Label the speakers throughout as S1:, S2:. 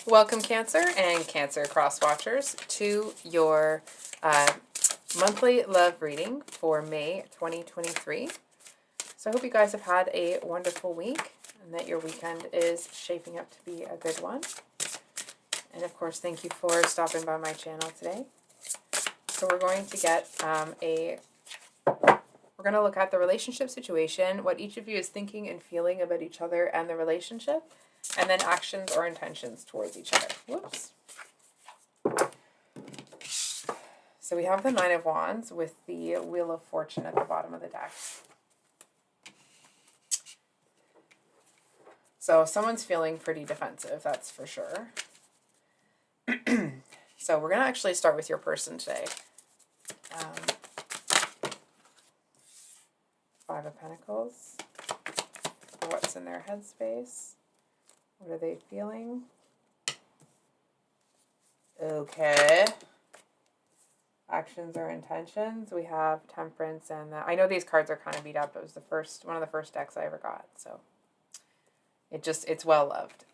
S1: Welcome, Cancer and Cancer Cross Watchers, to your monthly love reading for May 2023. So I hope you guys have had a wonderful week and that your weekend is shaping up to be a good one. And of course, thank you for stopping by my channel today. So we're going to get we're going to look at the relationship situation, what each of you is thinking and feeling about each other and the relationship, and then actions or intentions towards each other. Whoops. So we have the Nine of Wands with the Wheel of Fortune at the bottom of the deck. So someone's feeling pretty defensive, that's for sure. So we're going to actually start with your person today. Five of Pentacles. What's in their headspace? What are they feeling? Okay. Actions or intentions. We have Temperance and I know these cards are kind of beat up. It was one of the first decks I ever got, so it's well loved.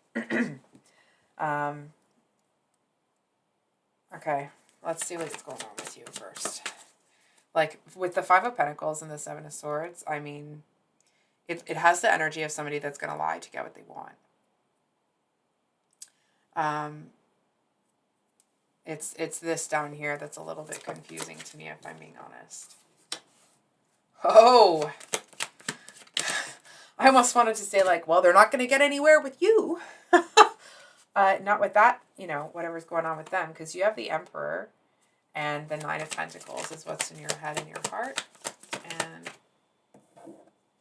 S1: Okay, let's see what's going on with you first. Like with the Five of Pentacles and the Seven of Swords, I mean, it has the energy of somebody that's going to lie to get what they want. It's this down here that's a little bit confusing to me, if I'm being honest. Oh, I almost wanted to say like, well, they're not going to get anywhere with you. Not with that, whatever's going on with them, because you have the Emperor and the Nine of Pentacles is what's in your head and your heart. And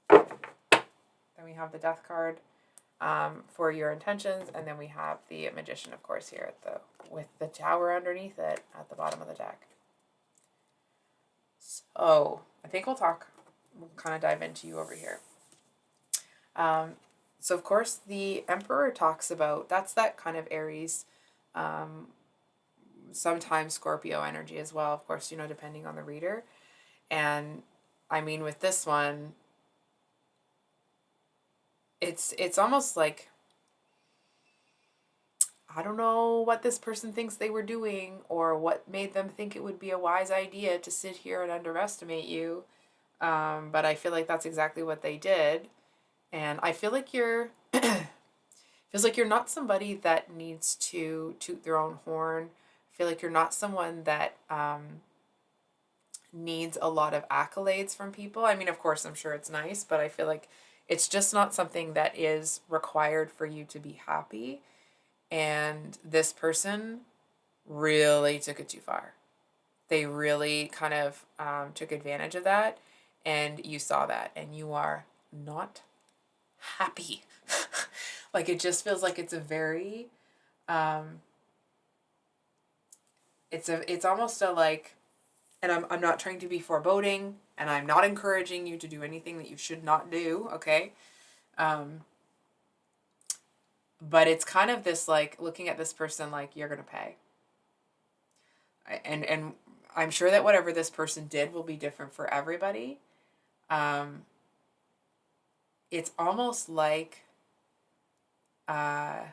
S1: then we have the Death card for your intentions, and then we have the Magician, of course, here with the Tower underneath it at the bottom of the deck. So I think we'll kind of dive into you over here. So of course the Emperor talks about, that's that kind of Aries, sometimes Scorpio energy as well, of course, depending on the reader. And I mean, with this one, it's almost like, I don't know what this person thinks they were doing or what made them think it would be a wise idea to sit here and underestimate you. But I feel like that's exactly what they did. And I feel like feels like you're not somebody that needs to toot their own horn. I feel like you're not someone that needs a lot of accolades from people. I mean, of course, I'm sure it's nice, but I feel like it's just not something that is required for you to be happy. And this person really took it too far. They really kind of took advantage of that, and you saw that, and you are not happy. Like, it just feels like it's a very it's almost a like, and I'm not trying to be foreboding, and I'm not encouraging you to do anything that you should not do, okay? But it's kind of this like looking at this person like, you're gonna pay. And I'm sure that whatever this person did will be different for everybody. It's almost like I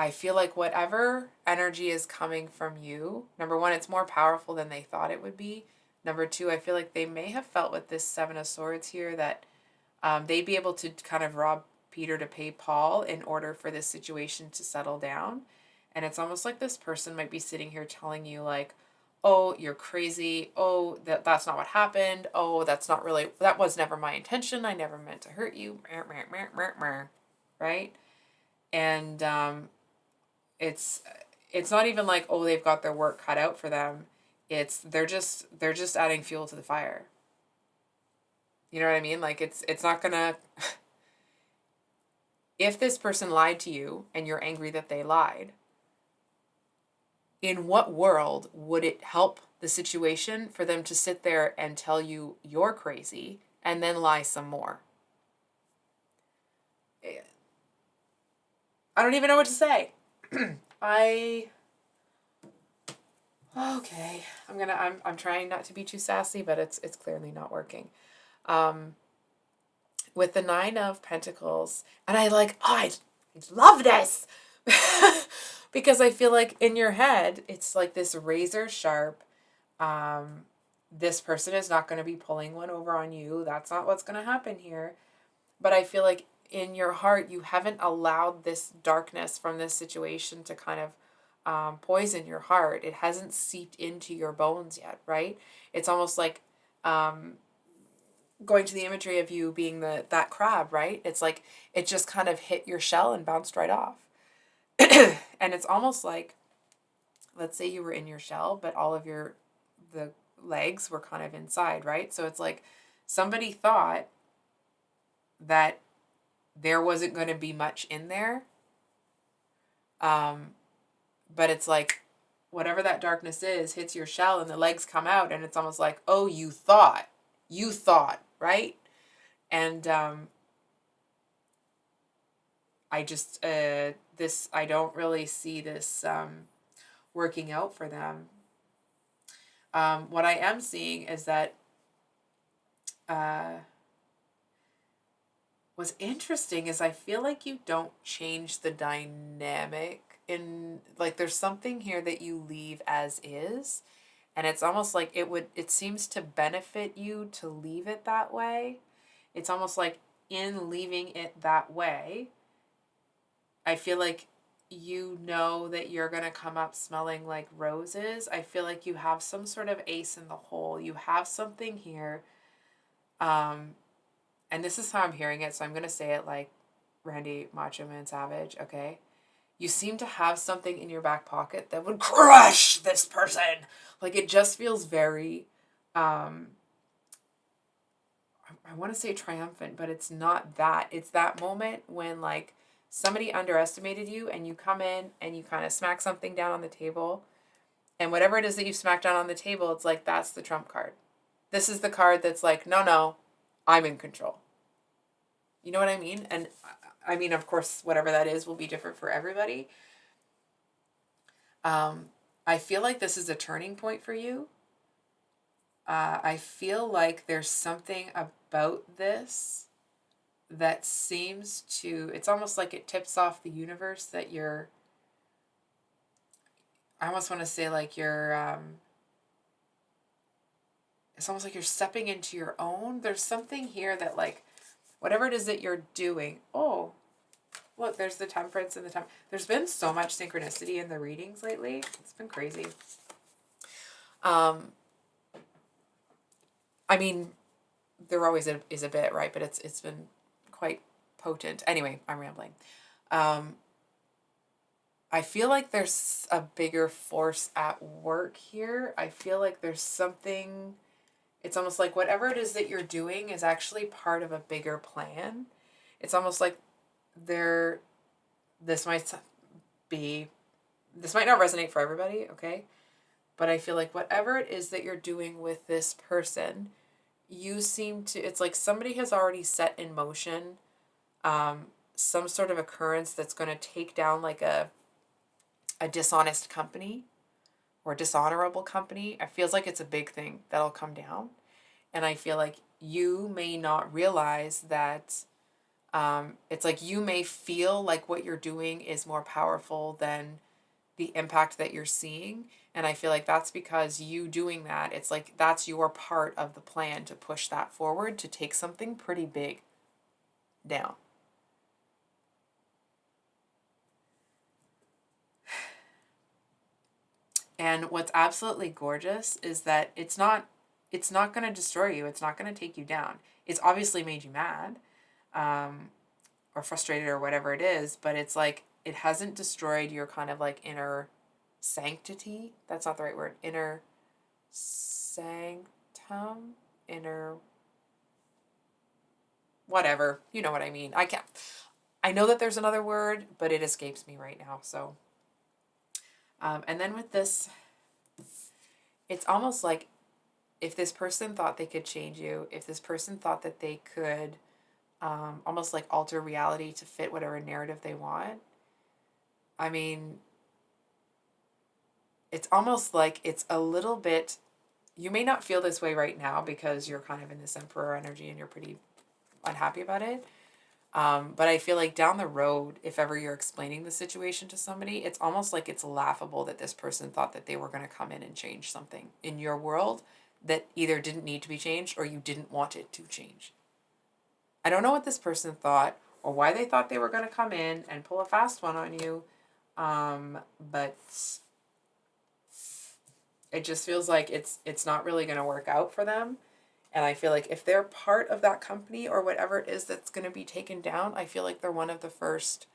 S1: feel like whatever energy is coming from you, number one, it's more powerful than they thought it would be. Number two, I feel like they may have felt with this Seven of Swords here that they'd be able to kind of rob Peter to pay Paul in order for this situation to settle down. And it's almost like this person might be sitting here telling you like, oh, you're crazy. Oh, that's not what happened. Oh, that was never my intention. I never meant to hurt you. Right? And it's not even like, oh, they've got their work cut out for them. They're just adding fuel to the fire. You know what I mean? Like, it's not gonna if this person lied to you and you're angry that they lied, in what world would it help the situation for them to sit there and tell you you're crazy and then lie some more? I don't even know what to say. Okay. I'm trying not to be too sassy, but it's clearly not working. with the Nine of Pentacles, and I love this because I feel like in your head, it's like this razor sharp. This person is not going to be pulling one over on you. That's not what's going to happen here. But I feel like in your heart, you haven't allowed this darkness from this situation to kind of poison your heart. It hasn't seeped into your bones yet, right? It's almost like going to the imagery of you being that crab, right? It's like it just kind of hit your shell and bounced right off. And it's almost like, let's say you were in your shell, but all of the legs were kind of inside, right? So it's like somebody thought that there wasn't going to be much in there. But it's like whatever that darkness is hits your shell and the legs come out, and it's almost like, oh, you thought, right? And I just I don't really see this working out for them. What I am seeing is that what's interesting is I feel like you don't change the dynamic in, like, there's something here that you leave as is, and it's almost like it seems to benefit you to leave it that way. It's almost like in leaving it that way, I feel like you know that you're going to come up smelling like roses. I feel like you have some sort of ace in the hole. You have something here. And this is how I'm hearing it, so I'm going to say it like Randy Macho Man Savage, okay? You seem to have something in your back pocket that would crush this person. Like, it just feels very, I want to say triumphant, but it's not that. It's that moment when, like, somebody underestimated you and you come in and you kind of smack something down on the table. And whatever it is that you smack down on the table, it's like, that's the trump card. This is the card that's like, no, I'm in control. You know what I mean? And I mean, of course, whatever that is will be different for everybody. I feel like this is a turning point for you. I feel like there's something about this that seems to, it's almost like it tips off the universe that I almost want to say like it's almost like you're stepping into your own. There's something here that, like, whatever it is that you're doing. Oh, look, there's the Temperance and the Temperance. There's been so much synchronicity in the readings lately. It's been crazy. I mean, there always is a bit, right? But it's been quite potent. Anyway, I'm rambling. I feel like there's a bigger force at work here. I feel like there's something, it's almost like whatever it is that you're doing is actually part of a bigger plan. It's almost like this might not resonate for everybody, okay? But I feel like whatever it is that you're doing with this person, you seem to, it's like somebody has already set in motion some sort of occurrence that's going to take down like a dishonest company or dishonorable company. It feels like it's a big thing that'll come down. And I feel like you may not realize that it's like you may feel like what you're doing is more powerful than the impact that you're seeing. And I feel like that's because you doing that, it's like that's your part of the plan to push that forward, to take something pretty big down. And what's absolutely gorgeous is that it's not going to destroy you. It's not going to take you down. It's obviously made you mad or frustrated or whatever it is, but it's like it hasn't destroyed your kind of like inner sanctity. That's not the right word. Inner sanctum, inner whatever. You know what I mean. I know that there's another word, but it escapes me right now. So and then with this, it's almost like if this person thought they could change you, if this person thought that they could almost like alter reality to fit whatever narrative they want, I mean, it's almost like it's a little bit, you may not feel this way right now because you're kind of in this Emperor energy and you're pretty unhappy about it. But I feel like down the road, if ever you're explaining the situation to somebody, it's almost like it's laughable that this person thought that they were going to come in and change something in your world that either didn't need to be changed or you didn't want it to change. I don't know what this person thought or why they thought they were going to come in and pull a fast one on you. But it just feels like it's not really going to work out for them. And I feel like if they're part of that company or whatever it is that's going to be taken down, I feel like they're one of the first.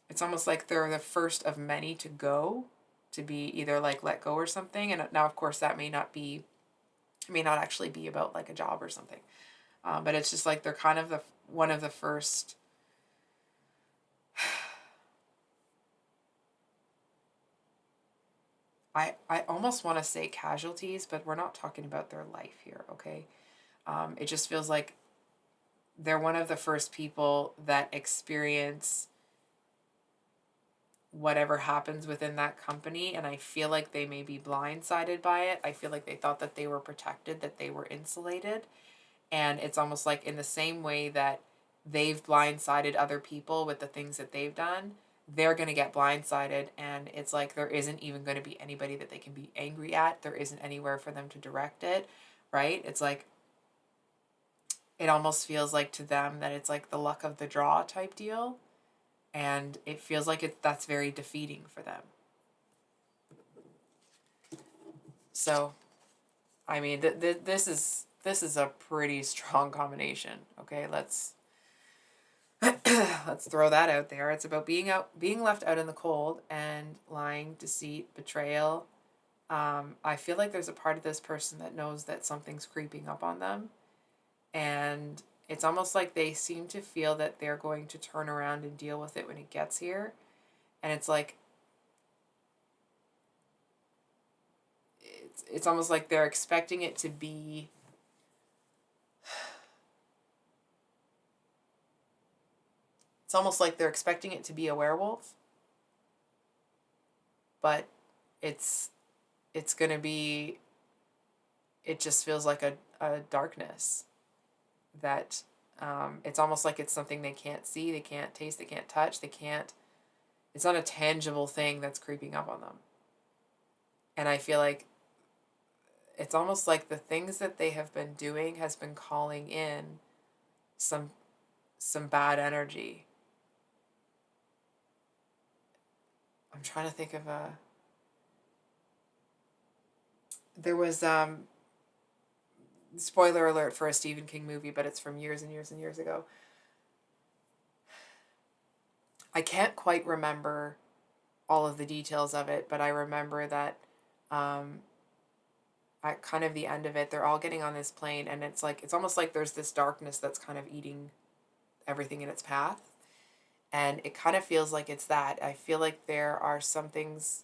S1: It's almost like they're the first of many to go, to be either like let go or something. And now, of course, that may not be, it may not actually be about like a job or something. But it's just like they're kind of the one of the first. I almost want to say casualties, but we're not talking about their life here, okay? It just feels like they're one of the first people that experience whatever happens within that company, and I feel like they may be blindsided by it. I feel like they thought that they were protected, that they were insulated, and it's almost like in the same way that they've blindsided other people with the things that they've done, they're going to get blindsided, and it's like there isn't even going to be anybody that they can be angry at. There isn't anywhere for them to direct it, right? It's like it almost feels like to them that it's like the luck of the draw type deal, and it feels like that's very defeating for them. So, I mean, this is a pretty strong combination. Okay, let's let's throw that out there. It's about being left out in the cold, and lying, deceit, betrayal. I feel like there's a part of this person that knows that something's creeping up on them, and it's almost like they seem to feel that they're going to turn around and deal with it when it gets here. And it's like it's almost like they're expecting it to be it's almost like they're expecting it to be a werewolf, but it's it's going to be, it just feels like a darkness that it's almost like it's something they can't see, they can't taste, they can't touch, they can't, it's not a tangible thing that's creeping up on them. And I feel like it's almost like the things that they have been doing has been calling in some bad energy. I'm trying to think of a, there was spoiler alert for a Stephen King movie, but it's from years and years and years ago. I can't quite remember all of the details of it, but I remember that at kind of the end of it, they're all getting on this plane, and it's like it's almost like there's this darkness that's kind of eating everything in its path. And it kind of feels like it's that. I feel like there are some things.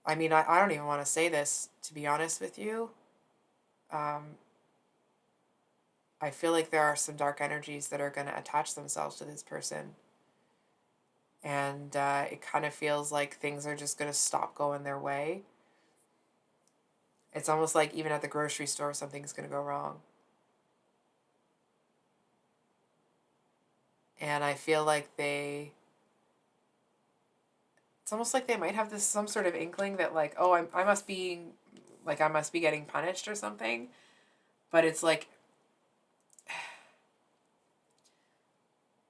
S1: I mean, I don't even want to say this, to be honest with you. Um, I feel like there are some dark energies that are going to attach themselves to this person. And it kind of feels like things are just going to stop going their way. It's almost like even at the grocery store, something's going to go wrong. And I feel like it's almost like they might have this some sort of inkling that like, oh, I must be, like I must be getting punished or something. But it's like,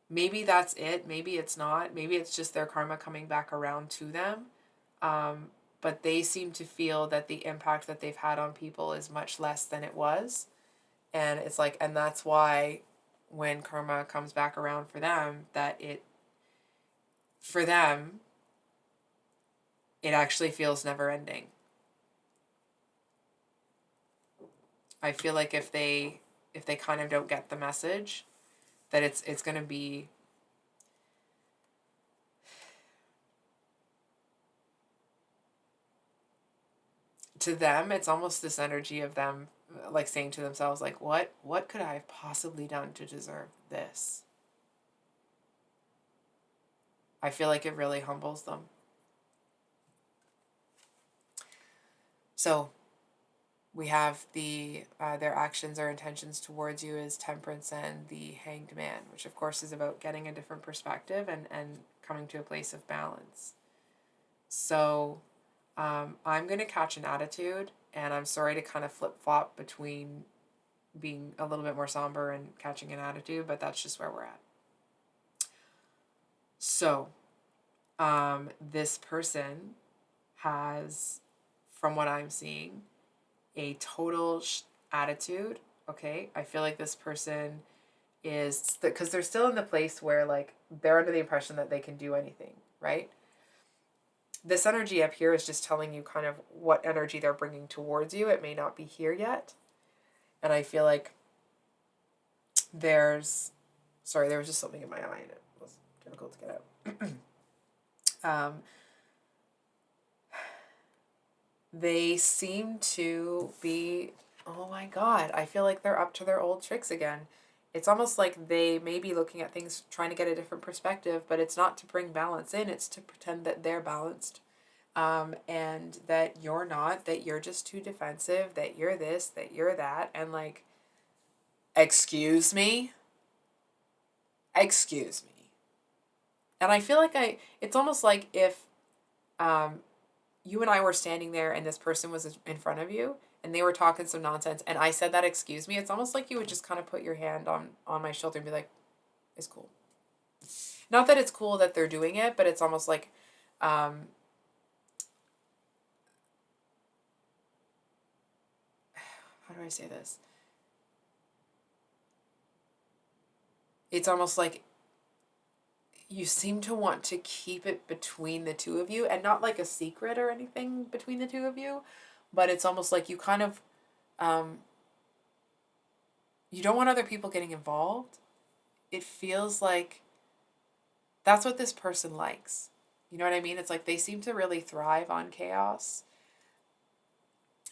S1: maybe that's it. Maybe it's not. Maybe it's just their karma coming back around to them. But they seem to feel that the impact that they've had on people is much less than it was. And it's like, and that's why when karma comes back around for them, that for them, it actually feels never ending. I feel like if they kind of don't get the message, that it's going to be, to them, it's almost this energy of them like saying to themselves like, what could I have possibly done to deserve this? I feel like it really humbles them. So We have their actions or intentions towards you is Temperance and the Hanged Man, which of course is about getting a different perspective and coming to a place of balance. So I'm going to catch an attitude, and I'm sorry to kind of flip flop between being a little bit more somber and catching an attitude, but that's just where we're at. So this person has, from what I'm seeing, a total attitude. Okay, I feel like this person is, because they're still in the place where like they're under the impression that they can do anything, right? This energy up here is just telling you kind of what energy they're bringing towards you. It may not be here yet. And I feel like there was just something in my eye and it was difficult to get out. They seem to be, oh my God, I feel like they're up to their old tricks again. It's almost like they may be looking at things, trying to get a different perspective, but it's not to bring balance in, it's to pretend that they're balanced. And that you're not, that you're just too defensive, that you're this, that you're that, and like, excuse me? Excuse me. And I feel like it's almost like if you and I were standing there and this person was in front of you and they were talking some nonsense and I said that excuse me, it's almost like you would just kind of put your hand on my shoulder and be like, it's cool. Not that it's cool that they're doing it, but it's almost like how do I say this? It's almost like you seem to want to keep it between the two of you and not like a secret or anything between the two of you, but it's almost like you kind of you don't want other people getting involved. It feels like that's what this person likes. You know what I mean? It's like they seem to really thrive on chaos.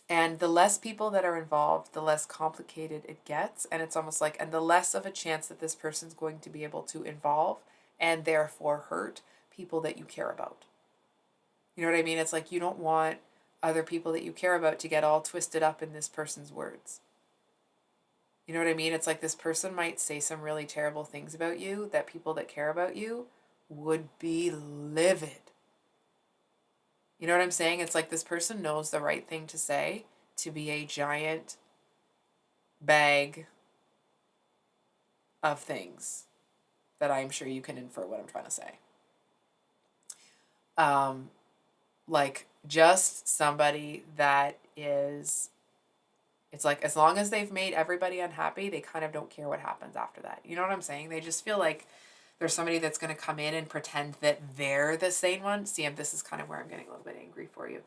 S1: And the less people that are involved, the less complicated it gets. And it's almost like, and the less of a chance that this person's going to be able to involve and therefore hurt people that you care about. You know what I mean? It's like you don't want other people that you care about to get all twisted up in this person's words. You know what I mean? It's like this person might say some really terrible things about you that people that care about you would be livid. You know what I'm saying? It's like this person knows the right thing to say to be a giant bag of things that I'm sure you can infer what I'm trying to say. Like just somebody that is, it's like as long as they've made everybody unhappy, they kind of don't care what happens after that. You know what I'm saying? They just feel like there's somebody that's going to come in and pretend that they're the sane one. See, this is kind of where I'm getting a little bit angry for you.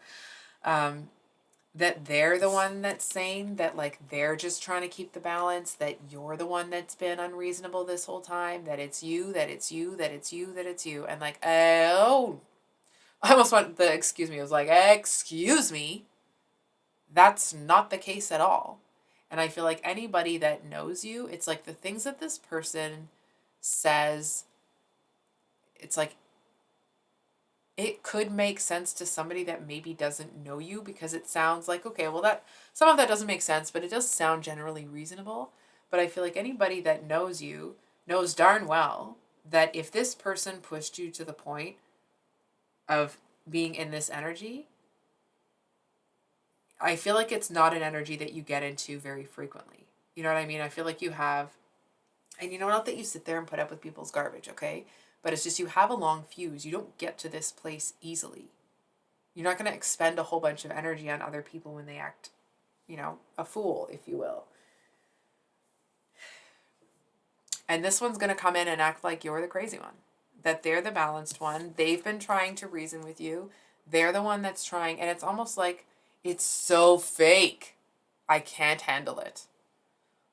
S1: That they're the one that's sane, that like they're just trying to keep the balance, that you're the one that's been unreasonable this whole time, that it's you, that it's you, that it's you, that it's you. And like, oh, I almost want the excuse me. I was like, excuse me. That's not the case at all. And I feel like anybody that knows you, it's like the things that this person says, it's like it could make sense to somebody that maybe doesn't know you because it sounds like, okay, well, that some of that doesn't make sense, but it does sound generally reasonable. But I feel like anybody that knows you knows darn well that if this person pushed you to the point of being in this energy, I feel like it's not an energy that you get into very frequently. You know what I mean? I feel like you have, and you know, not that you sit there and put up with people's garbage, okay? But it's just you have a long fuse. You don't get to this place easily. You're not going to expend a whole bunch of energy on other people when they act, you know, a fool, if you will. And this one's going to come in and act like you're the crazy one, that they're the balanced one. They've been trying to reason with you. They're the one that's trying. And it's almost like it's so fake. I can't handle it.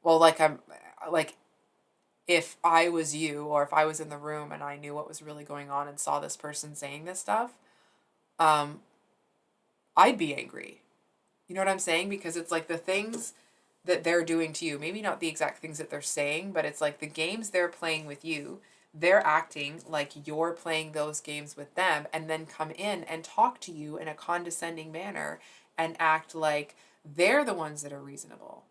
S1: Well, like if I was you or if I was in the room and I knew what was really going on and saw this person saying this stuff, I'd be angry. You know what I'm saying? Because it's like the things that they're doing to you, maybe not the exact things that they're saying, but it's like the games they're playing with you, they're acting like you're playing those games with them and then come in and talk to you in a condescending manner and act like They're the ones that are reasonable.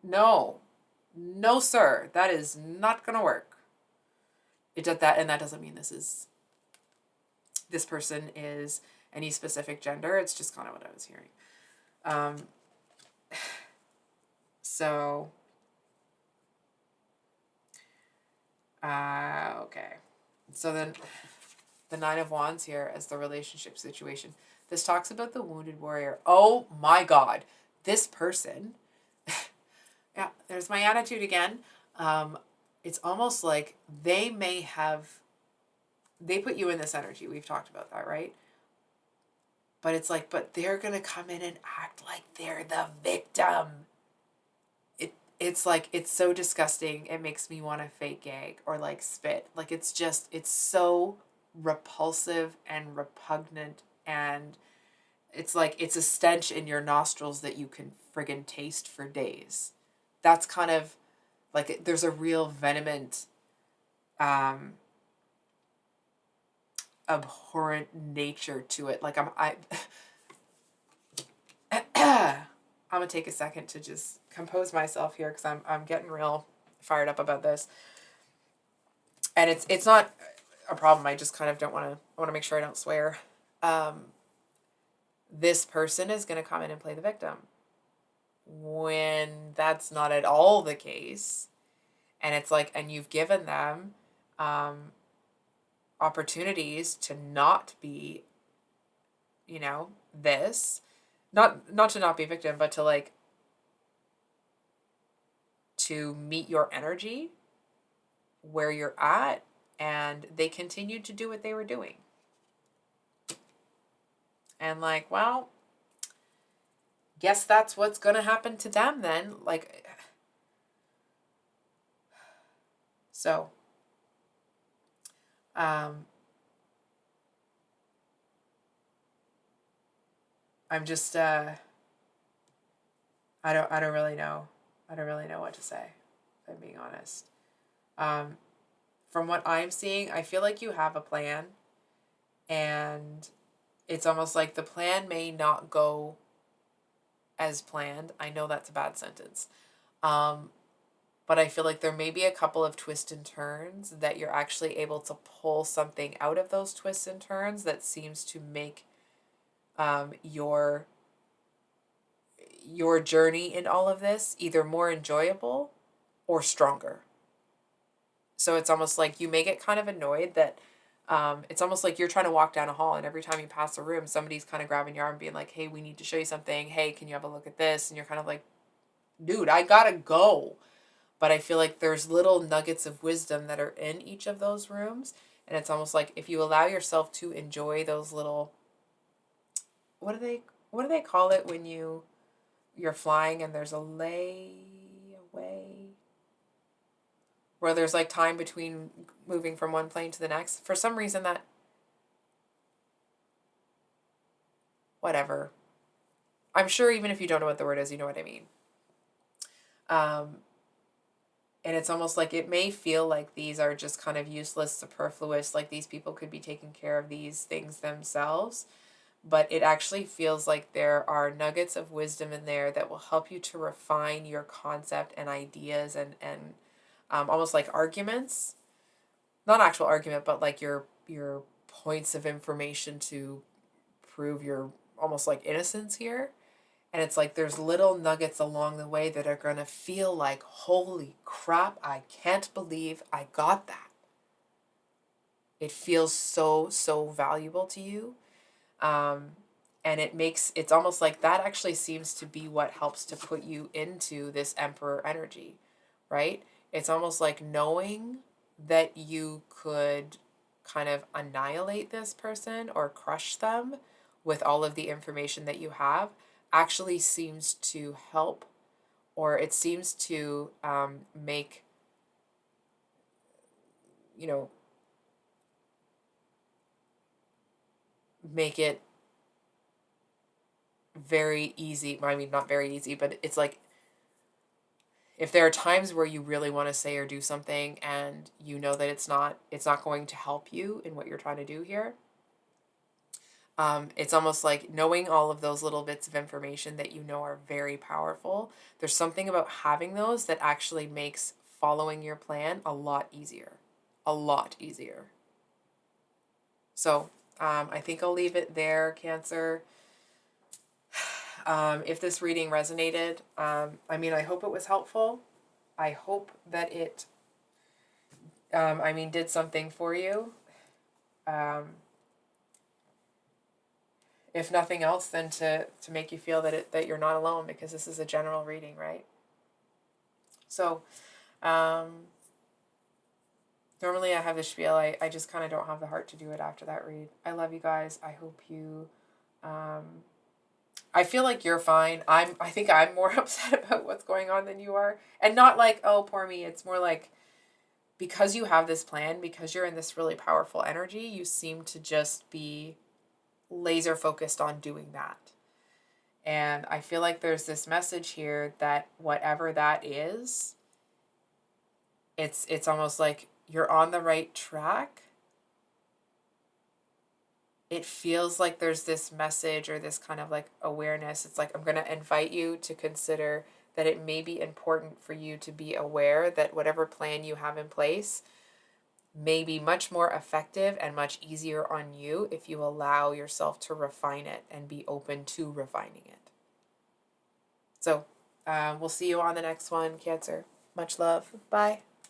S1: No, no, sir, that is not gonna work. It does that, and that doesn't mean this person is any specific gender. It's just kind of what I was hearing. So, okay. So then the Nine of Wands here as the relationship situation. This talks about the wounded warrior. Oh my God. This person, yeah, there's my attitude again. It's almost like they put you in this energy. We've talked about that, right? But it's like, but they're going to come in and act like they're the victim. It's like, it's so disgusting. It makes me want to fake gag or like spit. Like, it's so repulsive and repugnant, and it's like it's a stench in your nostrils that you can friggin' taste for days. That's kind of like, there's a real vehement, abhorrent nature to it. Like, I'm gonna take a second to just compose myself here because I'm getting real fired up about this, and it's not a problem. I just kind of don't want to. I want to make sure I don't swear. This person is gonna come in and play the victim when that's not at all the case, and it's like, and you've given them opportunities to not be, this, not to not be victim, but to like to meet your energy where you're at, and they continued to do what they were doing. And like, well, guess that's what's going to happen to them then. Like, so, I'm just, I don't really know. I don't really know what to say, if I'm being honest. From what I'm seeing, I feel like you have a plan, and it's almost like the plan may not go as planned. I know that's a bad sentence. But I feel like there may be a couple of twists and turns that you're actually able to pull something out of those twists and turns that seems to make your journey in all of this either more enjoyable or stronger. So it's almost like you may get kind of annoyed that it's almost like you're trying to walk down a hall, and every time you pass a room, somebody's kind of grabbing your arm being like, hey, we need to show you something. Hey, can you have a look at this? And you're kind of like, dude, I gotta go. But I feel like there's little nuggets of wisdom that are in each of those rooms. And it's almost like if you allow yourself to enjoy those little, what do they call it when you're flying and there's a layaway, where there's like time between moving from one plane to the next. For some reason that, whatever. I'm sure even if you don't know what the word is, you know what I mean. And it's almost like it may feel like these are just kind of useless, superfluous, like these people could be taking care of these things themselves. But it actually feels like there are nuggets of wisdom in there that will help you to refine your concept and ideas, and almost like arguments. Not actual argument, but like your points of information to prove your almost like innocence here. And it's like there's little nuggets along the way that are going to feel like, holy crap, I can't believe I got that. It feels so, so valuable to you. And it's almost like that actually seems to be what helps to put you into this Emperor energy, right? It's almost like knowing that you could kind of annihilate this person or crush them with all of the information that you have actually seems to help, or it seems to make, make it very easy. I mean, not very easy, but it's like if there are times where you really want to say or do something and you know that it's not going to help you in what you're trying to do here, it's almost like knowing all of those little bits of information that you know are very powerful. There's something about having those that actually makes following your plan a lot easier. A lot easier. So I think I'll leave it there, Cancer. If this reading resonated, I mean, I hope it was helpful. I hope that it, did something for you. If nothing else, then to make you feel that you're not alone, because this is a general reading, right? So, normally I have the spiel. I just kind of don't have the heart to do it after that read. I love you guys. I hope you, I feel like you're fine. I think I'm more upset about what's going on than you are. And not like, oh, poor me. It's more like, because you have this plan, because you're in this really powerful energy, you seem to just be laser focused on doing that. And I feel like there's this message here that whatever that is, it's almost like you're on the right track. It feels like there's this message or this kind of like awareness. It's like, I'm going to invite you to consider that it may be important for you to be aware that whatever plan you have in place may be much more effective and much easier on you if you allow yourself to refine it and be open to refining it. So we'll see you on the next one, Cancer. Much love. Bye.